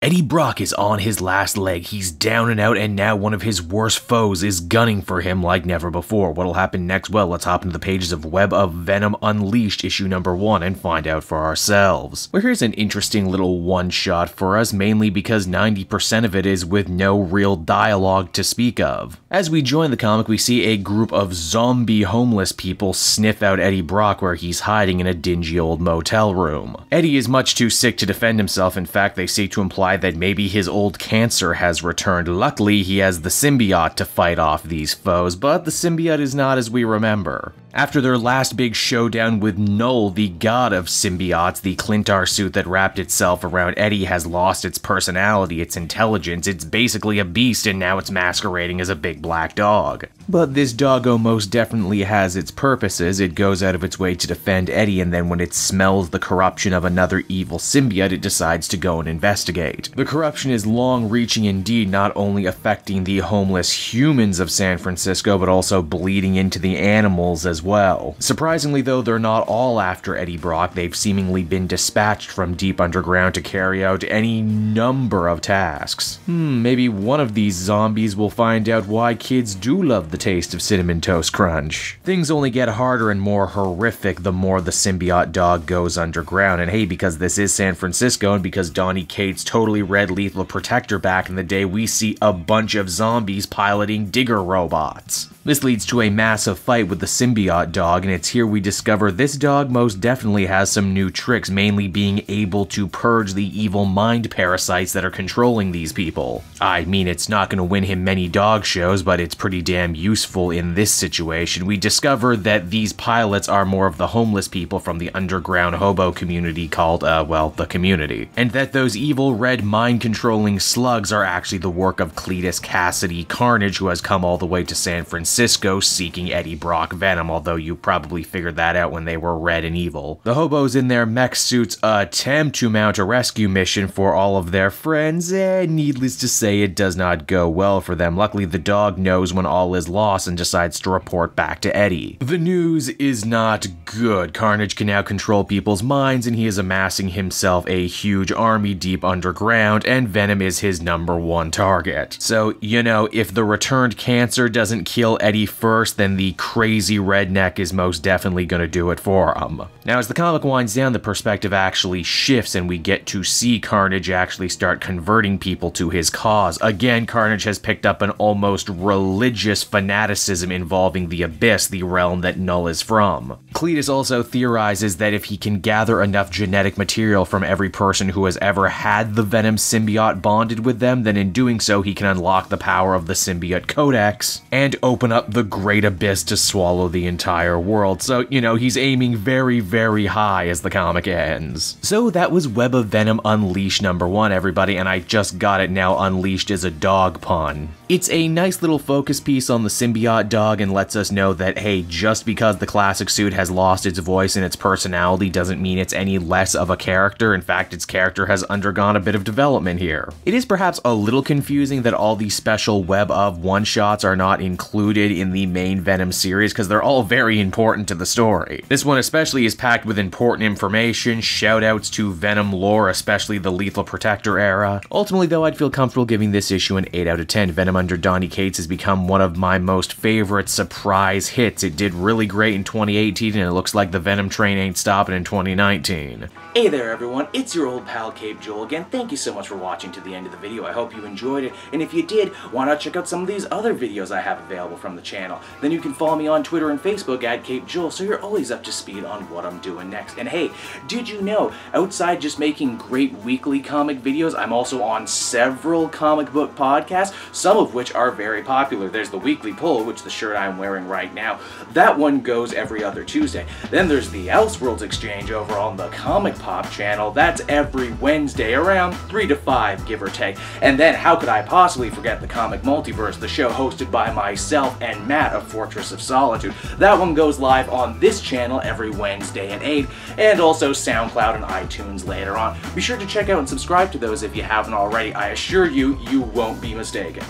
Eddie Brock is on his last leg, he's down and out, and now one of his worst foes is gunning for him like never before. What'll happen next? Well, let's hop into the pages of Web of Venom Unleashed issue number 1 and find out for ourselves. Well, here's an interesting little one-shot for us, mainly because 90% of it is with no real dialogue to speak of. As we join the comic, we see a group of zombie homeless people sniff out Eddie Brock where he's hiding in a dingy old motel room. Eddie is much too sick to defend himself. In fact, they seek to imply that maybe his old cancer has returned. Luckily, he has the Symbiote to fight off these foes, but the Symbiote is not as we remember. After their last big showdown with Null, the god of symbiotes, the Clintar suit that wrapped itself around Eddie has lost its personality, its intelligence. It's basically a beast, and now it's masquerading as a big black dog. But this doggo most definitely has its purposes. It goes out of its way to defend Eddie, and then when it smells the corruption of another evil symbiote, it decides to go and investigate. The corruption is long-reaching indeed, not only affecting the homeless humans of San Francisco, but also bleeding into the animals as well. Surprisingly though, they're not all after Eddie Brock. They've seemingly been dispatched from deep underground to carry out any number of tasks. Maybe one of these zombies will find out why kids do love the taste of Cinnamon Toast Crunch. Things only get harder and more horrific the more the symbiote dog goes underground, and hey, because this is San Francisco and because Donny Cates totally read Lethal Protector back in the day, we see a bunch of zombies piloting digger robots. This leads to a massive fight with the symbiote dog, and it's here we discover this dog most definitely has some new tricks, mainly being able to purge the evil mind parasites that are controlling these people. I mean, it's not going to win him many dog shows, but it's pretty damn useful in this situation. We discover that these pilots are more of the homeless people from the underground hobo community called, well, the Community. And that those evil red mind-controlling slugs are actually the work of Cletus Cassidy Carnage, who has come all the way to San Francisco seeking Eddie Brock Venom, although you probably figured that out when they were red and evil. The hobos in their mech suits attempt to mount a rescue mission for all of their friends, and needless to say, it does not go well for them. Luckily, the dog knows when all is lost and decides to report back to Eddie. The news is not good. Carnage can now control people's minds, and he is amassing himself a huge army deep underground, and Venom is his #1 target. So, you know, if the returned cancer doesn't kill Eddie first, then the crazy redneck is most definitely going to do it for him. Now, as the comic winds down, the perspective actually shifts, and we get to see Carnage actually start converting people to his cause. Again, Carnage has picked up an almost religious fanaticism involving the Abyss, the realm that Null is from. Cletus also theorizes that if he can gather enough genetic material from every person who has ever had the Venom symbiote bonded with them, then in doing so he can unlock the power of the Symbiote Codex and open up the Great Abyss to swallow the entire world. So, you know, he's aiming very, very high as the comic ends. So that was Web of Venom Unleashed #1, everybody, and I just got it now. Unleashed is a dog pun. It's a nice little focus piece on the symbiote dog and lets us know that, hey, just because the classic suit has lost its voice and its personality doesn't mean it's any less of a character. In fact, its character has undergone a bit of development here. It is perhaps a little confusing that all these special Web of one-shots are not included in the main Venom series, because they're all very important to the story. This one especially is packed with important information, shoutouts to Venom lore, especially the Lethal Protector era. Ultimately though, I'd feel comfortable giving this issue an 8 out of 10. Venom under Donny Cates has become one of my most favorite surprise hits. It did really great in 2018, and it looks like the Venom train ain't stopping in 2019. Hey there everyone, it's your old pal Cape Joel again. Thank you so much for watching to the end of the video. I hope you enjoyed it, and if you did, why not check out some of these other videos I have available from the channel. Then you can follow me on Twitter and Facebook at Cape Joel, so you're always up to speed on what I'm doing next. And hey, did you know, outside just making great weekly comic videos, I'm also on several comic book podcasts, some of which are very popular. There's the Weekly Pull, which the shirt I'm wearing right now. That one goes every other Tuesday. Then there's the Elseworlds Exchange over on the Comic Pop channel. That's every Wednesday around 3 to 5, give or take. And then how could I possibly forget the Comic Multiverse, the show hosted by myself and Matt of Fortress of Solitude. That one goes live on this channel every Wednesday at 8, and also SoundCloud and iTunes later on. Be sure to check out and subscribe to those if you haven't already. I assure you, you won't be mistaken.